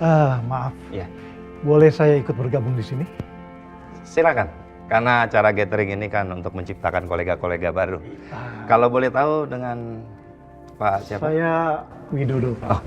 Maaf, Ya, boleh saya ikut bergabung di sini? silakan. Karena acara gathering ini kan untuk menciptakan kolega-kolega baru. Kalau boleh tahu dengan Pak siapa? Saya Widodo, Pak. Oh.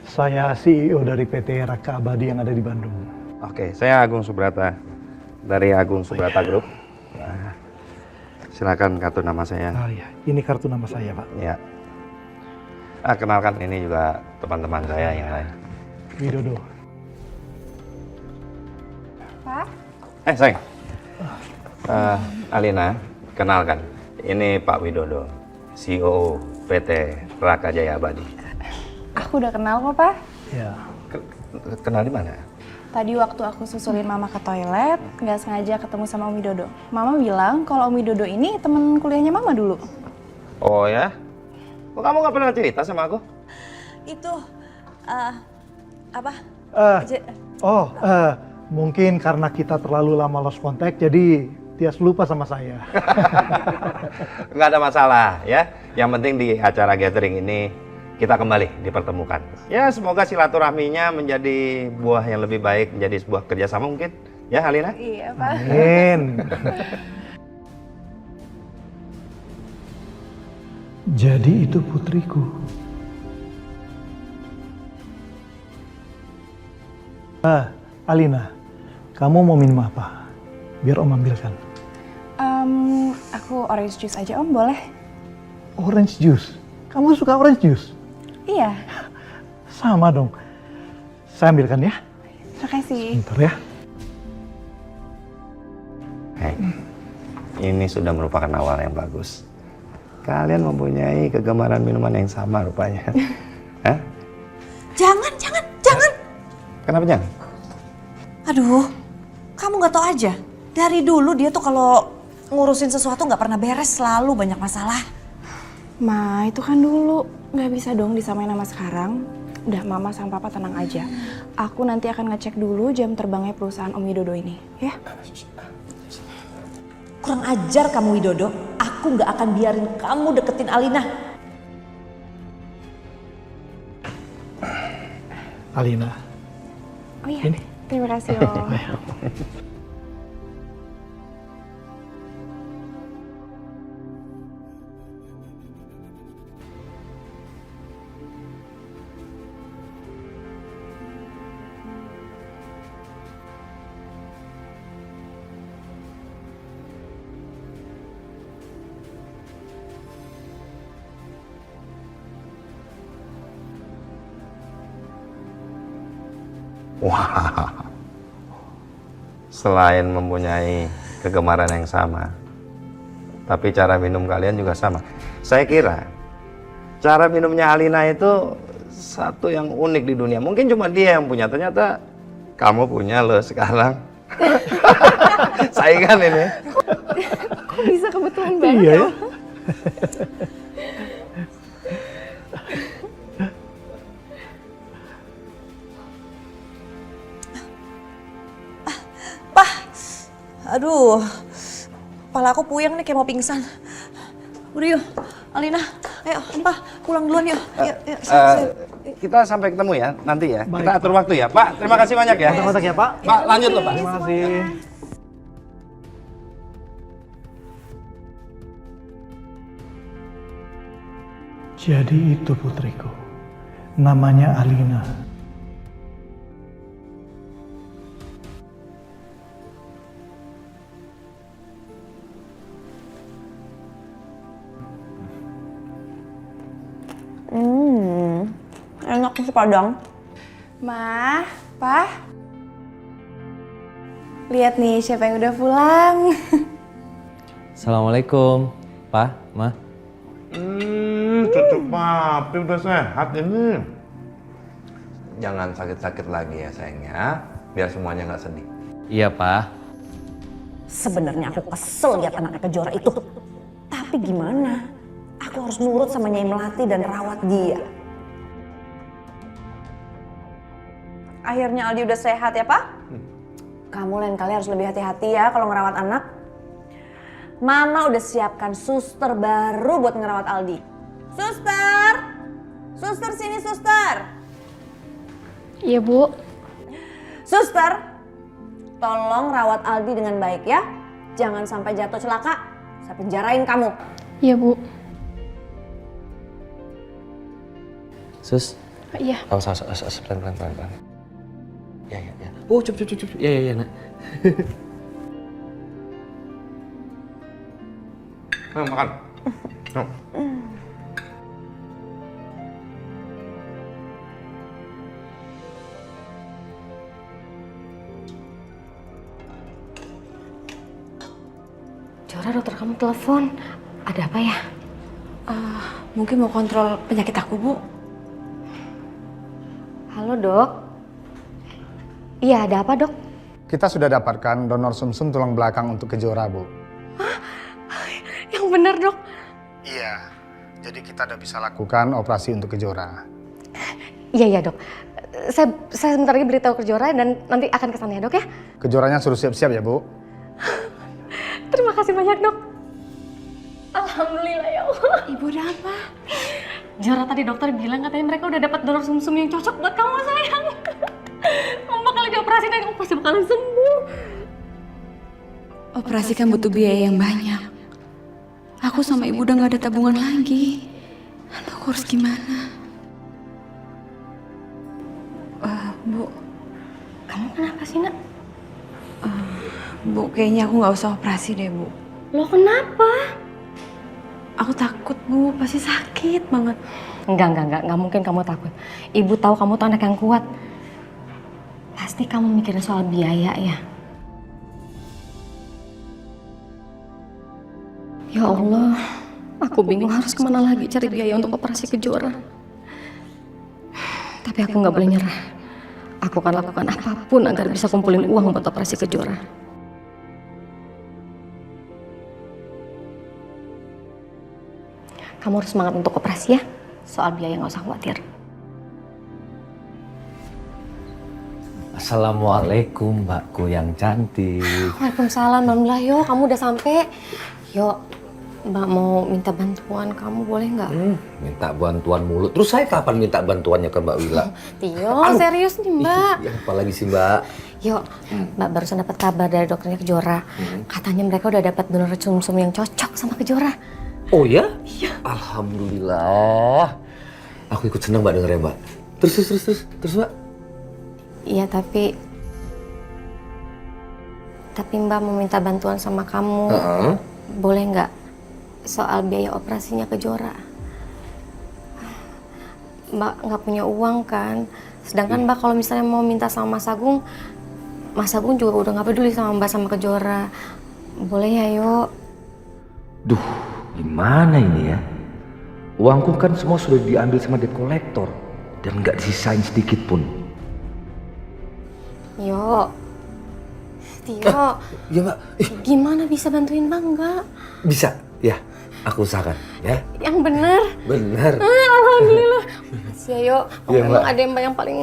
Saya CEO dari PT Raka Abadi yang ada di Bandung. Oke, saya Agung Subrata dari Agung Subrata Group. Nah, silakan kartu nama saya. Iya, ini kartu nama saya, Pak. Ya. Kenalkan ini juga teman-teman saya yang lain. Widodo. Pak? Sayang. Alina, kenalkan. Ini Pak Widodo, CEO PT Raka Jaya Abadi. Aku udah kenal kok, Pak. Ya. Kenal di mana? Tadi waktu aku susulin Mama ke toilet, nggak sengaja ketemu sama Om Widodo. Mama bilang kalau Om Widodo ini temen kuliahnya Mama dulu. Oh ya? Kok kamu nggak pernah cerita sama aku? Itu, apa? Mungkin karena kita terlalu lama lost contact, jadi Tias lupa sama saya. Nggak ada masalah ya. Yang penting di acara gathering ini kita kembali dipertemukan. Ya semoga silaturahminya menjadi buah yang lebih baik, menjadi sebuah kerjasama mungkin. Ya Alina? Iya, Pak. Amin. Jadi itu putriku. Alina, kamu mau minum apa? Biar Om ambilkan. Aku orange juice aja, Om, boleh? Orange juice? Kamu suka orange juice? Iya. Sama dong. Saya ambilkan ya. Makasih. Bentar ya. Hei, ini sudah merupakan awal yang bagus. Kalian mempunyai kegemaran minuman yang sama rupanya. Hah? Jangan. Kenapa jangan? Aduh, kamu nggak tahu aja. Dari dulu dia tuh kalau ngurusin sesuatu nggak pernah beres, selalu banyak masalah. Ma, itu kan dulu. Nggak bisa dong disamain sama sekarang. Udah, Mama sama Papa tenang aja. Aku nanti akan ngecek dulu jam terbangnya perusahaan Om Widodo ini, ya? Kurang ajar kamu Widodo. Aku nggak akan biarin kamu deketin Alina. Alina. Oh iya, Ini. terima kasih, Om. Wah, selain mempunyai kegemaran yang sama, tapi cara minum kalian juga sama. Saya kira cara minumnya Alina itu satu yang unik di dunia. Mungkin cuma dia yang punya, ternyata kamu punya loh sekarang. Saingan ini. Kok bisa kebetulan banget Iya ya. Aduh, kepala aku puyeng nih kayak mau pingsan. Udah yuk, Alina, ayo Pak, pulang duluan yuk. Yuk, Kita sampai ketemu ya nanti ya. Baik, Kita atur waktu ya, Pak. Terima kasih banyak ya. Kontak ya Pak. Pak, lanjut loh Pak. Terima kasih. Jadi itu putriku. Namanya Alina. Enak nasi Padang. Ma, Pa. Lihat nih siapa yang udah pulang. Assalamualaikum, Pa, Ma. Cucu papi udah sehat ini. Jangan sakit-sakit lagi ya sayangnya, biar semuanya nggak sedih. Iya, Pa. Sebenarnya aku kesel lihat anaknya Kejora itu. Tapi gimana? Aku harus nurut sama Nyai Melati dan rawat dia. Akhirnya Aldi udah sehat ya, Pak? Kamu lain kali harus lebih hati-hati ya kalau ngerawat anak. Mama udah siapkan suster baru buat ngerawat Aldi. Suster! Suster sini, suster! Iya, Bu. Suster, tolong rawat Aldi dengan baik ya. Jangan sampai jatuh celaka, saya penjarain kamu. Iya, Bu. Sus. Iya. Awas, pelan. Ya. Oh, cup. Ya, nak. Nah, makan. Nah. Jora, dokter kamu telepon. Ada apa ya? Mungkin mau kontrol penyakit aku, Bu. Halo dok. Iya, ada apa dok? Kita sudah dapatkan donor sumsum tulang belakang untuk Kejora, Bu. Yang benar dok. Iya, jadi kita udah bisa lakukan operasi untuk Kejora. Iya dok. Saya sebentar lagi beritahu ke Jora dan nanti akan ke sana ya dok ya. Kejoranya suruh siap-siap ya, Bu. Terima kasih banyak dok. Alhamdulillah ya Allah. Ibu ada apa? Jora tadi dokter bilang katanya mereka udah dapat donor sumsum yang cocok buat kamu sayang. Kamu bakal dioperasi dan kamu pasti bakalan sembuh. Operasi kan butuh biaya yang banyak. Aku sama ibu udah gak ada tabungan lagi. Aduh, aku harus gimana? Bu, Kamu kenapa sih nak? Bu, kayaknya aku gak usah operasi deh, Bu. Lo kenapa? Aku takut, Bu. Pasti sakit banget. Enggak mungkin kamu takut. Ibu tahu kamu tuh anak yang kuat. Pasti kamu mikirin soal biaya ya. Ya Allah, aku bingung harus kemana lagi cari biaya untuk operasi Kejora. Tapi aku nggak boleh nyerah. Aku akan lakukan apapun agar bisa kumpulin uang buat operasi Kejora. Kamu harus semangat untuk operasi ya. Soal biaya nggak usah khawatir. Assalamualaikum, mbakku yang cantik. Waalaikumsalam, alhamdulillah. Yo, kamu udah sampai. Yo, Mbak mau minta bantuan kamu, boleh nggak? Minta bantuan mulu. Terus saya kapan minta bantuannya ke Mbak Wila? Tio, serius nih Mbak. Ya, apalagi sih Mbak? Yo, Mbak barusan dapat kabar dari dokternya Kejora. Katanya mereka udah dapat donor sumsum yang cocok sama Kejora. Oh ya? Iya. Alhamdulillah. Aku ikut senang Mbak dengernya Mbak. Terus Mbak? Iya, tapi Mbak mau minta bantuan sama kamu. Boleh nggak? Soal biaya operasinya Kejora. Mbak nggak punya uang kan? Sedangkan Mbak kalau misalnya mau minta sama Mas Agung juga udah nggak peduli sama Mbak sama Kejora. Boleh ya, yuk? Duh, gimana ini ya? Uangku kan semua sudah diambil sama debt collector dan nggak disisain sedikit pun. Yo, Tio, Ya Mbak, gimana bisa bantuin Mbak nggak? bisa ya? Aku usahakan ya. Yang bener. Benar. Alhamdulillah. Makasih ya, Yo. Iya, Memang Mbak. ada Mbak yang paling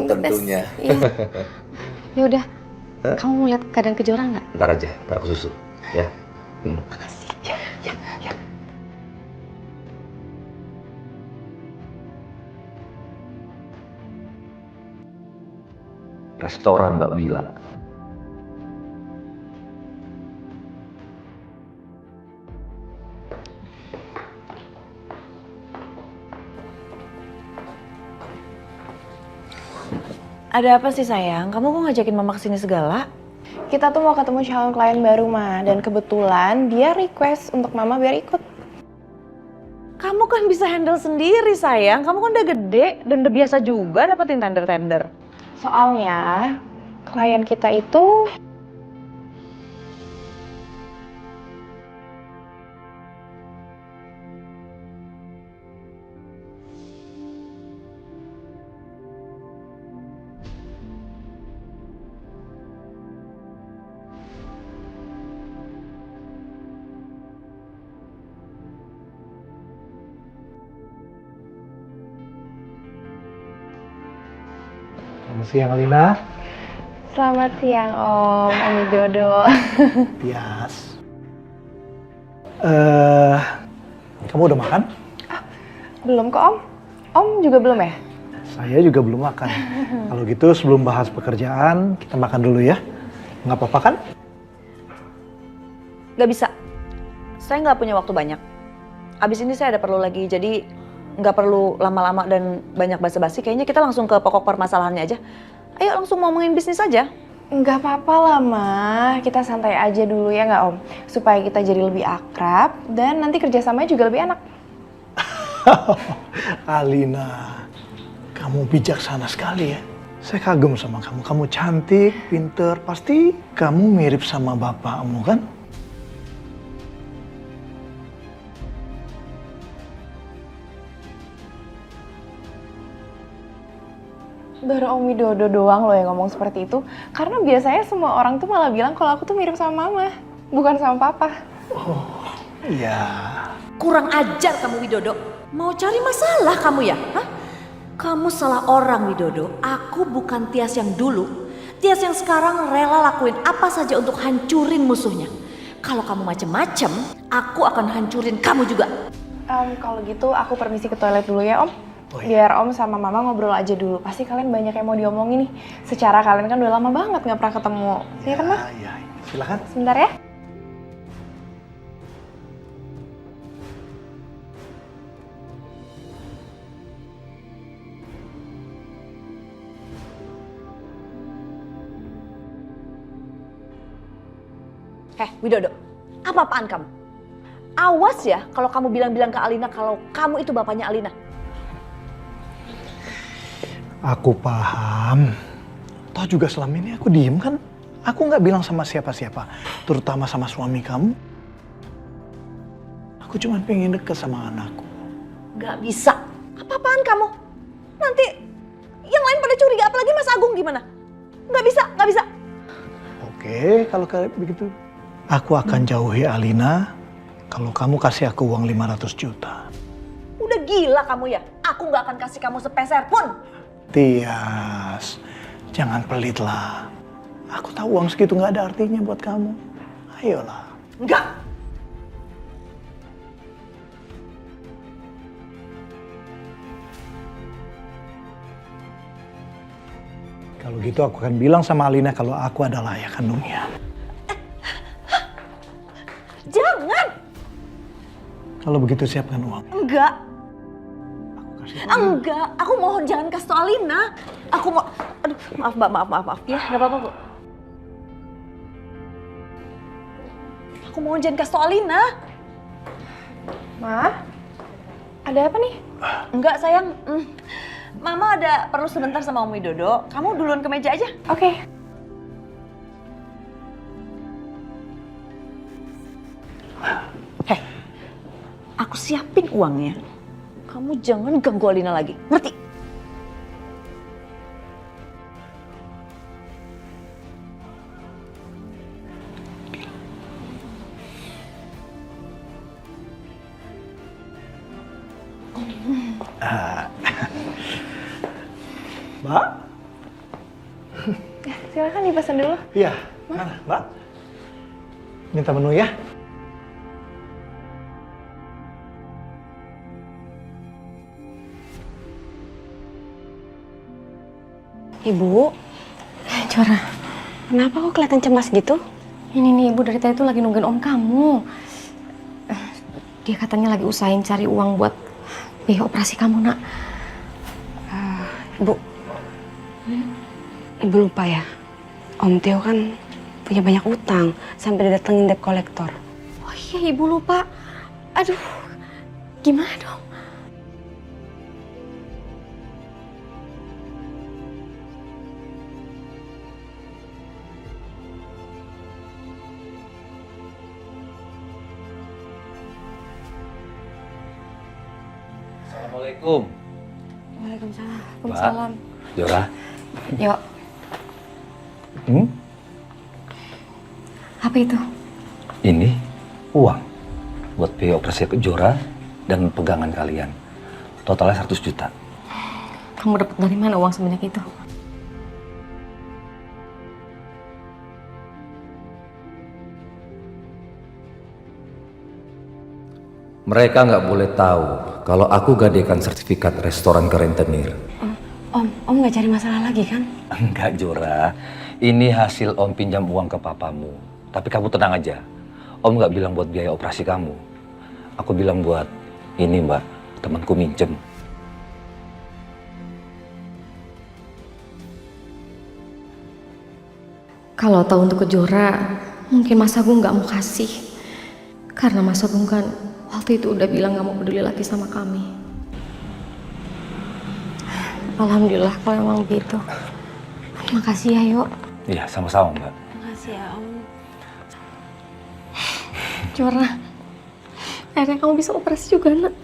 the best. tentunya. Iya. Ya udah. Kamu mau lihat keadaan Kejora nggak? Ntar aja, ntar aku susul ya. Makasih. Ya. Restoran Mbak Wila. Ada apa sih sayang? Kamu kok ngajakin mama kesini segala? Kita tuh mau ketemu calon klien baru, Ma. Dan kebetulan dia request untuk Mama biar ikut. Kamu kan bisa handle sendiri sayang. Kamu kan udah gede dan udah biasa juga dapetin tender-tender. Soalnya klien kita itu Selamat siang, Alina. Selamat siang, Om. Om Widodo. Tias. Kamu udah makan? Belum kok, Om. Om juga belum ya? Saya juga belum makan. Kalau gitu sebelum bahas pekerjaan, kita makan dulu ya. Nggak apa-apa kan? Gak bisa. Saya nggak punya waktu banyak. Abis ini saya ada perlu lagi, jadi nggak perlu lama-lama dan banyak basa-basi. Kayaknya kita langsung ke pokok permasalahannya aja. Ayo langsung ngomongin bisnis aja. Nggak apa-apa lah, Ma. Kita santai aja dulu ya nggak, Om? Supaya kita jadi lebih akrab dan nanti kerjasamanya juga lebih enak. Alina, kamu bijaksana sekali ya. Saya kagum sama kamu. Kamu cantik, pinter. Pasti kamu mirip sama bapakmu kan? Baru Om Widodo doang loh yang ngomong seperti itu. Karena biasanya semua orang tuh malah bilang kalau aku tuh mirip sama Mama, bukan sama Papa. Oh, iya. Kurang ajar kamu Widodo. Mau cari masalah kamu ya? Hah? Kamu salah orang Widodo. Aku bukan Tias yang dulu. Tias yang sekarang rela lakuin apa saja untuk hancurin musuhnya. Kalau kamu macem-macem, aku akan hancurin kamu juga. Kalau gitu aku permisi ke toilet dulu ya, Om. Oh, iya. Biar Om sama Mama ngobrol aja dulu. Pasti kalian banyak yang mau diomongin nih. Secara kalian kan udah lama banget nggak pernah ketemu. Iya kan, Ma? Iya, silakan. Sebentar ya. Widodo, apa-apaan kamu? Awas ya kalau kamu bilang-bilang ke Alina kalau kamu itu bapaknya Alina. Aku paham. Toh juga selama ini aku diem kan. Aku nggak bilang sama siapa-siapa. Terutama sama suami kamu. Aku cuma pengen deket sama anakku. Gak bisa. Apa-apaan kamu? Nanti yang lain pada curiga, apalagi Mas Agung gimana? Gak bisa, gak bisa. Oke, kalau kayak begitu. Aku akan jauhi Alina kalau kamu kasih aku uang 500 juta. Udah gila kamu ya? Aku gak akan kasih kamu sepeser pun. Tias, jangan pelit lah. Aku tahu uang segitu nggak ada artinya buat kamu. Ayolah. Enggak. Kalau gitu aku akan bilang sama Alina kalau aku adalah ayah kandungnya. Jangan. Kalau begitu siapkan uang. Enggak. Aku kasih uang. Enggak. Aku mohon jangan kasih tau Alina. Aku mau... Aduh, maaf Mbak, maaf. Ya, gak apa-apa Bu. Aku mohon jangan kasih tau Alina. Ma, ada apa nih? Enggak sayang. Mama ada perlu sebentar sama Om Widodo. Kamu duluan ke meja aja. Oke. Heh, aku siapin uangnya. Kamu jangan ganggu Alina lagi, ngerti? Mbak? Silakan dipesan dulu. Iya. Mana, Mbak? Minta menu ya. Ibu, Cora, kenapa kok kelihatan cemas gitu? Ini nih ibu dari tadi tuh lagi nungguin om kamu. Dia katanya lagi usahain cari uang buat biaya operasi kamu nak. Ibu, Ibu lupa ya, Om Tio kan punya banyak utang sampai didatengin debt collector. Oh iya ibu lupa. Aduh, gimana dong? Assalamualaikum. Waalaikumsalam. Waalaikumsalam. Jora. Yuk. Apa itu? Ini uang buat biaya operasi ke Jora dan pegangan kalian. Totalnya 100 juta. Kamu dapat dari mana uang sebanyak itu? Mereka nggak boleh tahu kalau aku gadekan sertifikat restoran ke rentenir. Om nggak cari masalah lagi kan? Enggak, Jora. Ini hasil Om pinjam uang ke papamu. Tapi kamu tenang aja. Om nggak bilang buat biaya operasi kamu. Aku bilang buat ini, Mbak, temanku minjem. Kalau tahu untuk kejora, mungkin Mas Agung nggak mau kasih. Karena Mas Agung kan waktu itu udah bilang nggak mau peduli lagi sama kami. Alhamdulillah kalau emang begitu. Makasih ya, Yok. Iya, sama-sama, Mbak. Makasih ya, Om. Jora, akhirnya kamu bisa operasi juga, Nak.